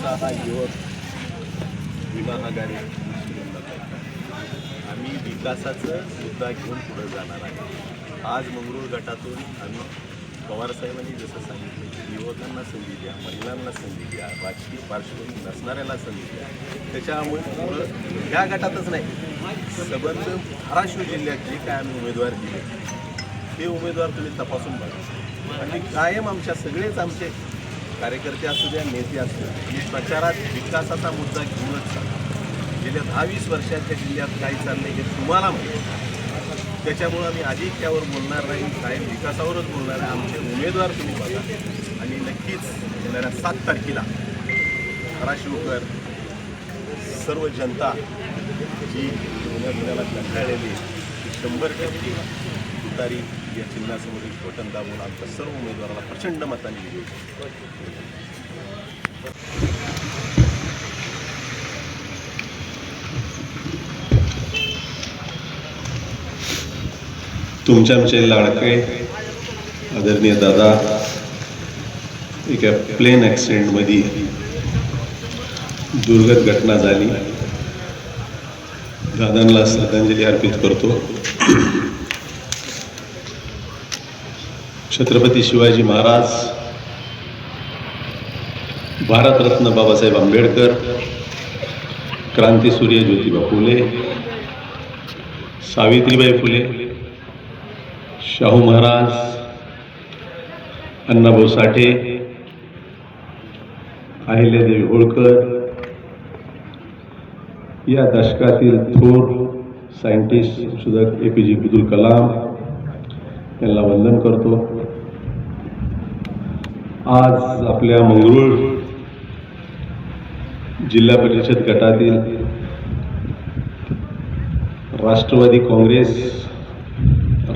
आमचा हा युवक विमा आघाडी आम्ही विकासाचं मुद्दा घेऊन पुढे जाणार आहे. आज मंगरूळ गटातून आम्ही पवारसाहेबांनी जसं सांगितलं की युवकांना संधी द्या, महिलांना संधी द्या, राजकीय पार्श्वभूमी नसणाऱ्याला संधी द्या. त्याच्यामुळे पुढं ह्या गटातच नाही, संबंध धाराशिव जिल्ह्यात जे काय आम्ही उमेदवार दिले ते उमेदवार तुम्ही तपासून बघा. आणि कायम आमच्या सगळेच आमचे कार्यकर्ते असू द्या, नेते असू द्या, आणि प्रचारात विकासाचा मुद्दा घेऊनच चालतो. गेल्या 10-20 वर्षात त्या जिल्ह्यात काय चाललंय हे तुम्हाला माहिती आहे. त्याच्यामुळं आम्ही अधिक त्यावर बोलणार नाही, कायम विकासावरच बोलणार आहे. आमचे उमेदवार तुम्ही बघा आणि नक्कीच येणाऱ्या 7 तारखेला धाराशिवकर सर्व जनता जी पुण्याला कंटाळलेली 100% तुतारी या चिन्हासमोर बटन दाबून आमच्या सर्व उमेदवाराला प्रचंड मतांनी दिली. तुमचे आमचे लाडके आदरणीय दादा एका प्लेन ॲक्सिडेंटमध्ये दुर्गत घटना झाली. दादांना श्रद्धांजली अर्पित करतो. छत्रपती शिवाजी महाराज, भारतरत्न बाबासाहेब आंबेडकर, क्रांतीसूर्य ज्योतिबा फुले, सावित्रीबाई फुले, शाहू महाराज, अण्णाभाऊ साठे, अहिल्यादेवी होळकर या दशकातील थोर सायंटिस्ट संशोधक APJ अब्दुल कलाम यांना वंदन करतो. आज आपल्या मंगरूळ जिल्हा परिषद गटातील राष्ट्रवादी काँग्रेस,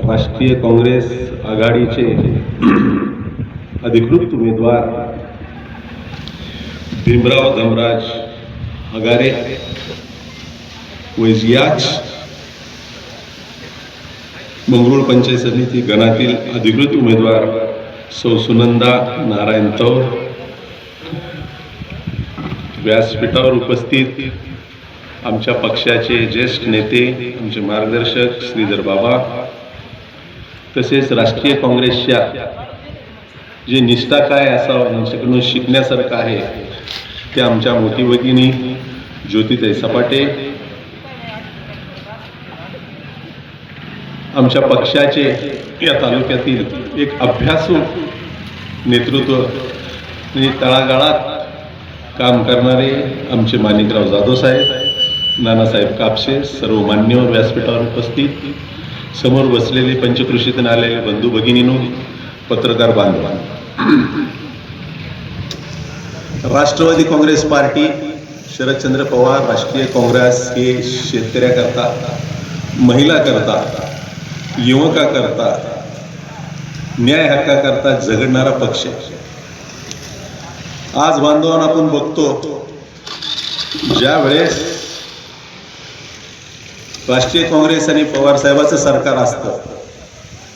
राष्ट्रीय काँग्रेस आघाडीचे अधिकृत उमेदवार भीमराव धनराज आगारे व याच मंगरूळ पंचायत समिती गणातील अधिकृत उमेदवार सौ सुनंदा नारायण तौर, व्यासपीठावर उपस्थित आमच्या पक्षाचे ज्येष्ठ नेते, आमचे मार्गदर्शक श्रीधर बाबा, तसेच राष्ट्रीय काँग्रेसच्या जे निष्ठा काय असावं यांच्याकडून शिकण्यासारखं आहे ते आमच्या मोठी भगिनी ज्योतिताई सपाटे, आमच्या पक्षाचे या तालुक्यातील एक अभ्यासू नेतृत्व आणि तळागाळात काम करणारे आमचे माणिकराव जाधव साहेब, नानासाहेब कापसे, सर्व मान्यवर व्यासपीठावर उपस्थित, समोर बसलेले पंचकृषीतून आलेले बंधू भगिनींनो, पत्रकार बांधवांनो, राष्ट्रवादी काँग्रेस पार्टी, शरदचंद्र पवार राष्ट्रीय काँग्रेस हे शेतकऱ्याकरता, महिलाकरता, युवकाकरता, न्याय हक्काकरता झगडणारा पक्ष. आज बांधवांना आपण बघतो ज्या वेळेस राष्ट्रीय काँग्रेस आणि पवार साहेबाचं सरकार असतं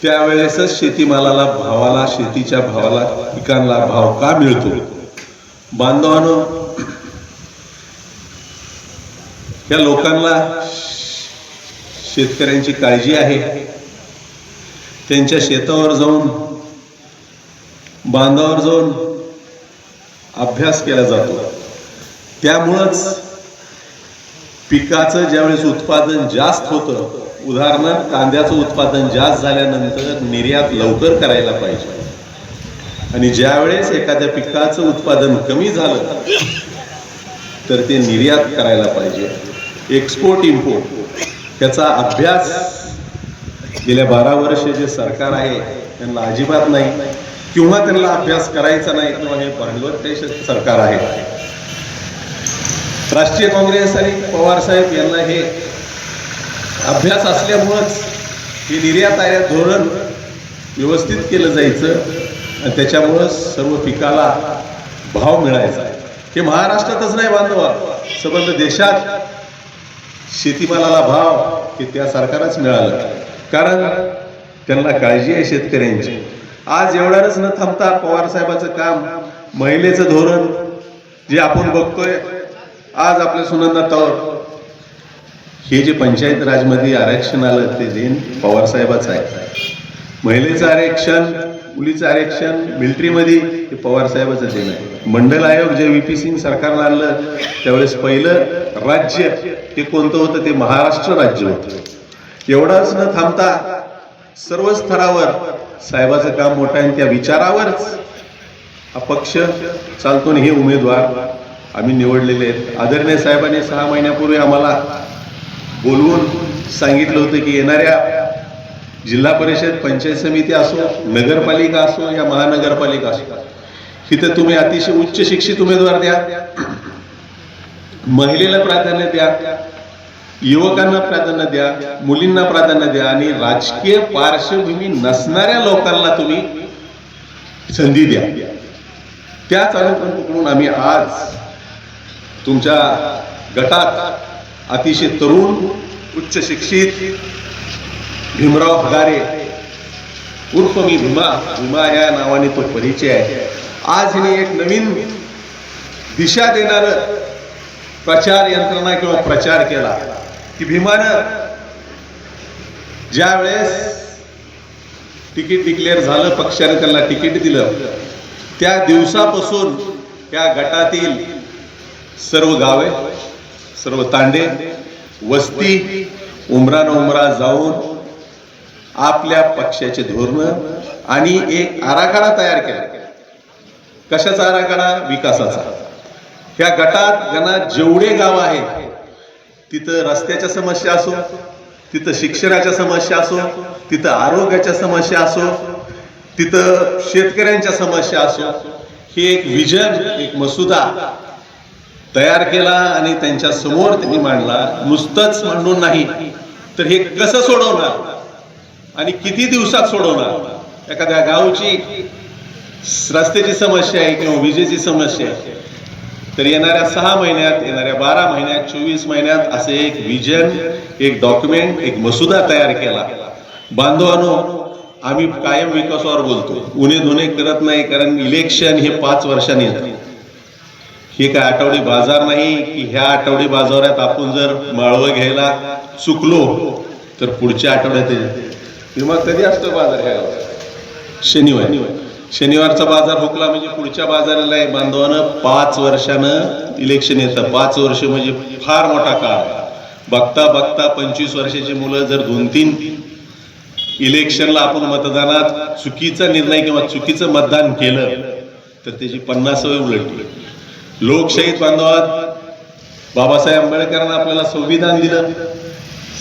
त्यावेळेसच शेतीमालाला भावाला, शेतीच्या भावाला, पिकांना भाव का मिळतो. बांधवांनो, या लोकांना शेतकऱ्यांची काळजी आहे. त्यांच्या शेतावर जाऊन, बांधावर जाऊन अभ्यास केला जातो. त्यामुळंच पिकाचं ज्यावेळेस उत्पादन जास्त होतं, उदाहरणार्थ कांद्याचं उत्पादन जास्त झाल्यानंतर निर्यात लवकर करायला पाहिजे. आणि ज्यावेळेस एखाद्या पिकाचं उत्पादन कमी झालं तर ते निर्यात करायला पाहिजे. एक्सपोर्ट इम्पोर्ट त्याचा अभ्यास गेल्या 12 वर्ष जे सरकार आहे त्यांना अजिबात नाही, किंवा त्यांना अभ्यास करायचा नाही, किंवा हे भांडवलदेश सरकार आहे. राष्ट्रीय काँग्रेस आणि पवार साहेब यांना हे अभ्यास असल्यामुळंच हे निर्यात आयात धोरण व्यवस्थित केलं जायचं आणि त्याच्यामुळं सर्व पिकाला भाव मिळायचा. हे महाराष्ट्रातच नाही बांधवा, संबंध देशात शेतीमालाला भाव हे त्या सरकारच मिळालं, कारण त्यांना काळजी आहे शेतकऱ्यांची. आज एवढ्याच न थांबता पवार साहेबाचं काम महिलेचं धोरण, जे आपण बघतोय आज आपल्या सुनंदा तौर, हे जे पंचायत राजमध्ये आरक्षण आलं ते देण पवार साहेबाचं आहे. महिलेचं आरक्षण, मुलीचं आरक्षण मिलिटरीमध्ये हे पवार साहेबाचं देण आहे. मंडल आयोग जे VP सिंग सरकारनं आणलं त्यावेळेस पहिलं राज्य ते कोणतं होतं, ते महाराष्ट्र राज्य होतं. एवढंच न थांबता सर्व स्तरावर साहेबाचं काम मोठं आहे. त्या विचारावरच हा पक्ष चालतो आणि हे उमेदवार आम्ही निवडलेले आहेत. आदरणीय साहेबांनी 6 महिन्यापूर्वी आम्हाला बोलवून सांगितलं होतं की येणाऱ्या जिल्हा परिषद, पंचायत समिती असो, नगरपालिका असो या महानगरपालिका असो, तिथं तुम्ही अतिशय उच्च शिक्षित उमेदवार द्या, महिलेला प्राधान्य द्या, युवकांना प्राधान्य द्या, मुलींना प्राधान्य द्या आणि राजकीय पार्श्वभूमी नसणाऱ्या लोकांना तुम्ही संधी द्या. त्याच अनुक्रमाने आम्ही आज तुमच्या गटात अतिशय तरुण, उच्च शिक्षित भीमराव हगारे उर्फ मी भीमा या नावाने तो परिचय आहे. आज हिने एक नवीन दिशा देणार प्रचार यंत्रणा किंवा प्रचार केला की भीमानं ज्या वेळेस तिकीट डिक्लेअर झालं, पक्षाने त्यांना तिकीट दिलं, त्या दिवसापासून त्या गटातील सर्व गावे, सर्व तांडे, वस्ती उमरा जाऊन आपल्या पक्षाचे धोरण आणि एक आराखडा तयार केला. कशाचा आराखडा? विकासाचा. ह्या गणात जेवढे गाव आहेत तिथं रस्त्याच्या समस्या असो, तिथं शिक्षणाच्या समस्या असो, तिथं आरोग्याच्या समस्या असो, तिथं शेतकऱ्यांच्या समस्या असो, हे एक विजन, एक मसुदा तयार केला आणि त्यांच्या समोर त्यांनी मांडला. नुसतंच मांडून नाही तर हे कसं सोडवणार आणि किती दिवसात सोडवणार. एखाद्या गावची रस्त्याची समस्या आहे किंवा विजेची समस्या आहे तर येणाऱ्या 6 महिन्यात, येणाऱ्या 12 महिन्यात, 24 महिन्यात असे एक विजन, एक डॉक्युमेंट, एक मसुदा तयार केला. बांधवांनो, आम्ही कायम विकासावर बोलतो, उणे धुणे करत नाही, कारण इलेक्शन हे 5 वर्षांनी येतं. हे काय आठवडी बाजार नाही की ह्या आठवडी बाजारात आपण जर माळवं घ्यायला चुकलो तर पुढच्या आठवड्यात येते. मग कधी असतो बाजार ह्या शनिवारचा बाजार हुकला म्हणजे पुढच्या बाजाराला आहे. बांधवानं 5 वर्षानं इलेक्शन येतं. 5 वर्ष म्हणजे फार मोठा काळ. बघता बघता 25 वर्षाची मुलं जर 2-3 इलेक्शनला आपण मतदानात चुकीचा निर्णय किंवा चुकीचं मतदान केलं तर त्याची 50 वय उलटली. लोकशाहीत बांधवात बाबासाहेब आंबेडकरांना आपल्याला संविधान दिलं,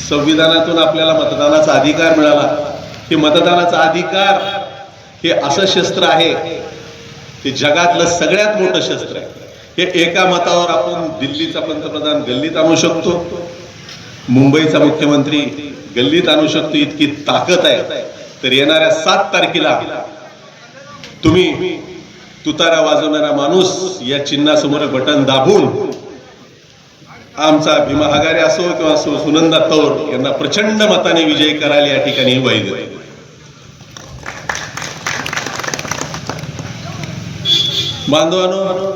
संविधानातून आपल्याला मतदानाचा अधिकार मिळाला. हे मतदानाचा अधिकार हे असं शस्त्र आहे, ते जगातलं सगळ्यात मोठं शस्त्र आहे. हे एका मतावर आपण दिल्लीचा पंतप्रधान गल्लीत आणू शकतो, मुंबईचा मुख्यमंत्री गल्लीत आणू शकतो, इतकी ताकद आहे. तर येणाऱ्या 7 तारखेला तुम्ही तुतारा वाजवणारा माणूस या चिन्हासमोर बटन दाबून आमचा भीमा हगारे असो किंवा सुनंदा तौर यांना प्रचंड मताने विजयी करायला या ठिकाणी ग्वाही देतो. बांधवांनो,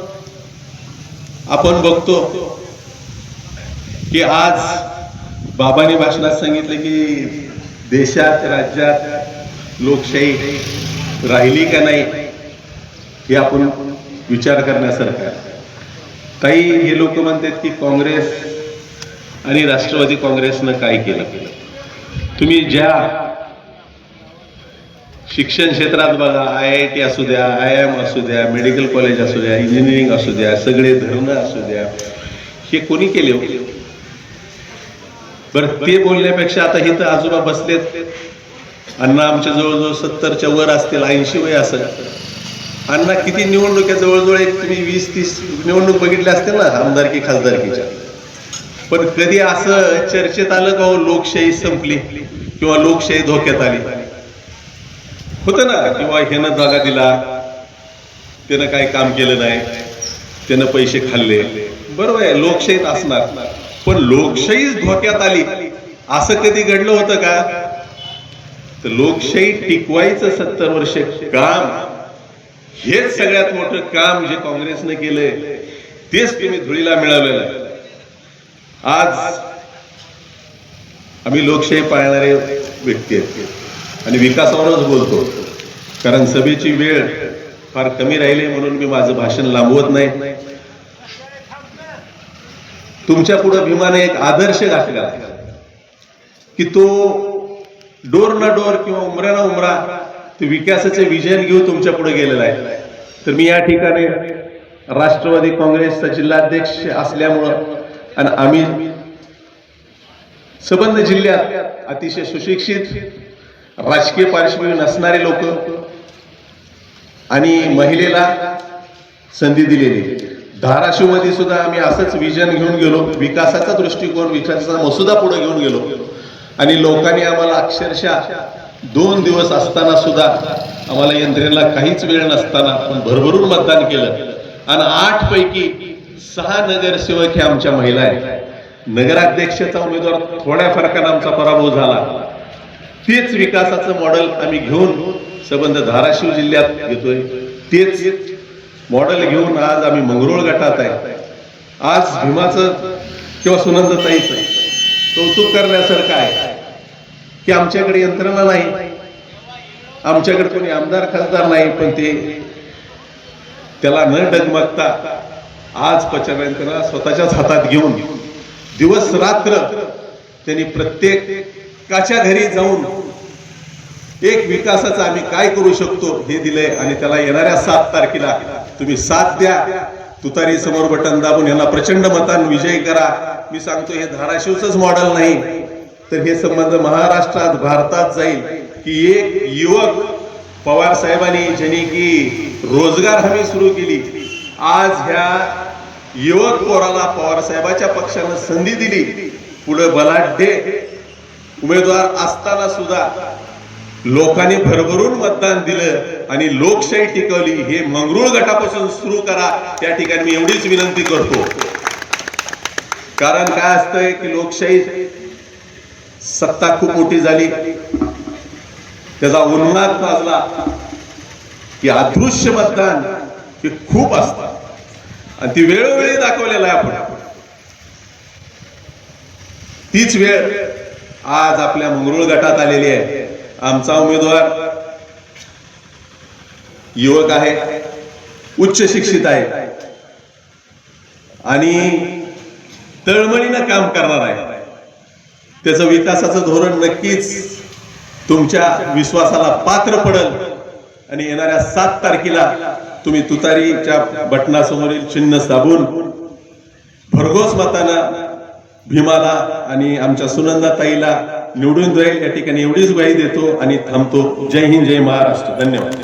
आपण बघतो की आज बाबांनी भाषणात सांगितले की देशात, राज्यात लोकशाही राहिली का नाही हे आपण विचार करण्यासारखं आहे. काही हे लोक म्हणतात की काँग्रेस आणि राष्ट्रवादी काँग्रेसनं काय केलं. तुम्ही ज्या शिक्षण क्षेत्रात बघा, IIT असू द्या, IIM असू द्या, मेडिकल कॉलेज असू द्या, इंजिनिअरिंग असू द्या, सगळे धरणं असू द्या, हे कोणी केले हो? बरं, ते बोलण्यापेक्षा आता हे तर आजोबा बसलेत, अण्णा आमच्या जवळजवळ 70च्या वर असतील, 80 वय असेल. अण्णा किती निवडणुक्या जवळजवळ एक तुम्ही 20-30 निवडणूक बघितल्या असतील ना, आमदारकी खासदारकीच्या. पण कधी असं चर्चेत आलं का हो लोकशाही संपली किंवा लोकशाही धोक्यात आली? होतं ना, किंवा ह्यानं जागा दिला, त्यानं काही काम केलं नाही, त्यानं पैसे खाल्ले. बरोबर आहे, लोकशाहीत असणार. पण लोकशाहीच धोक्यात आली असं कधी घडलं होतं का? तर लोकशाही टिकवायचं 70 वर्ष काम, हेच सगळ्यात मोठं काम जे काँग्रेसने केलंय. तेच तुम्ही धुळीला मिळवलेलं आहे. आज आम्ही लोकशाही पाळणारे व्यक्ती आहेत आणि विकासावरच बोलतो, कारण सभेची वेळ फार कमी राहिली म्हणून मी माझं भाषण लांबवत नाही. तुमच्या पुढे भीमाने एक आदर्श घातला की तो डोर ना डोर किंवा उमरा ना उमरा ते विकासाचे विजन घेऊन तुमच्या पुढे गेलेला आहे. तर मी या ठिकाणी राष्ट्रवादी काँग्रेसचा जिल्हाध्यक्ष असल्यामुळं आणि आम्ही संबंध जिल्ह्यात अतिशय सुशिक्षित राजकीय पार्श्वभूमी नसणारे लोक आणि महिलेला संधी दिलेली, धाराशिव मध्ये सुद्धा आम्ही असंच विजन घेऊन गेलो, विकासाचा दृष्टिकोन, विकासाचा मसुदा पुढे घेऊन गेलो आणि लोकांनी आम्हाला अक्षरशः 2 दिवस असताना सुद्धा आम्हाला यंत्रणेला काहीच वेळ नसताना पण भरभरून मतदान केलं आणि 8 पैकी 6 नगरसेवक हे आमच्या महिला आहेत. नगराध्यक्षाचा उमेदवार थोड्या फरकाने आमचा पराभव झाला. तेच विकासाचं मॉडेल आम्ही घेऊन संबंध धाराशिव जिल्ह्यात घेतोय. तेच मॉडेल घेऊन आज आम्ही मंगरुळ गटात आहे. आज भीमाचं किंवा सुनंदताईचं कौतुक करण्यासारखं आहे की आमच्याकडे यंत्रणा नाही, आमच्याकडे कोणी आमदार खासदार नाही, पण ते त्याला न डगमगता आज पचनयंत्रणा स्वतःच्याच हातात घेऊन दिवस रात्र त्यांनी प्रत्येकाच्या घरी जाऊन एक विकासाचं आम्ही काय करू शकतो हे दिलंय आणि त्याला येणाऱ्या 7 तारखेला तुम्ही साथ द्या. तुतारी समोर बटन दाबून यांना प्रचंड मतांनी विजयी करा. मी सांगतो हे धाराशिवचंच मॉडेल नाही तर हे संबंध महाराष्ट्रात भारतात जाईल की एक युवक पवार साहेबांनी ज्यांनी की रोजगार हमी सुरू केली, आज ह्या युवक पोराला पवार साहेबाच्या पक्षानं संधी दिली. पुढे बलाढ्य उमेदवार असताना सुद्धा लोकांनी भरभरून मतदान दिलं आणि लोकशाही टिकवली. हे मंगरुळ गटापासून सुरू करा, त्या ठिकाणी मी एवढीच विनंती करतो. कारण काय असतंय की लोकशाही सत्ता खूप मोठी झाली, त्याचा उन्माद माजला की अदृश्य मतदान हे खूप असतात आणि ती वेळोवेळी दाखवलेलं आहे आपण. तीच वेळ आज आपल्या मंगरुळ गटात आलेली आहे. आमचा उमेदवार युवक आहे, उच्च शिक्षित आहे आणि तळमळीनं काम करणार आहे. त्याचं विकासाचं धोरण नक्कीच तुमच्या विश्वासाला पात्र पडेल आणि येणाऱ्या 7 तारखेला तुम्ही तुतारीच्या बटनासमोरील चिन्ह दाबून भरघोस मतानं भीमाला आणि आमच्या सुनंदाताईला निवडून जाईल. या ठिकाणी एवढीच ग्वाही देतो आणि थांबतो. जय हिंद, जय महाराष्ट्र. धन्यवाद.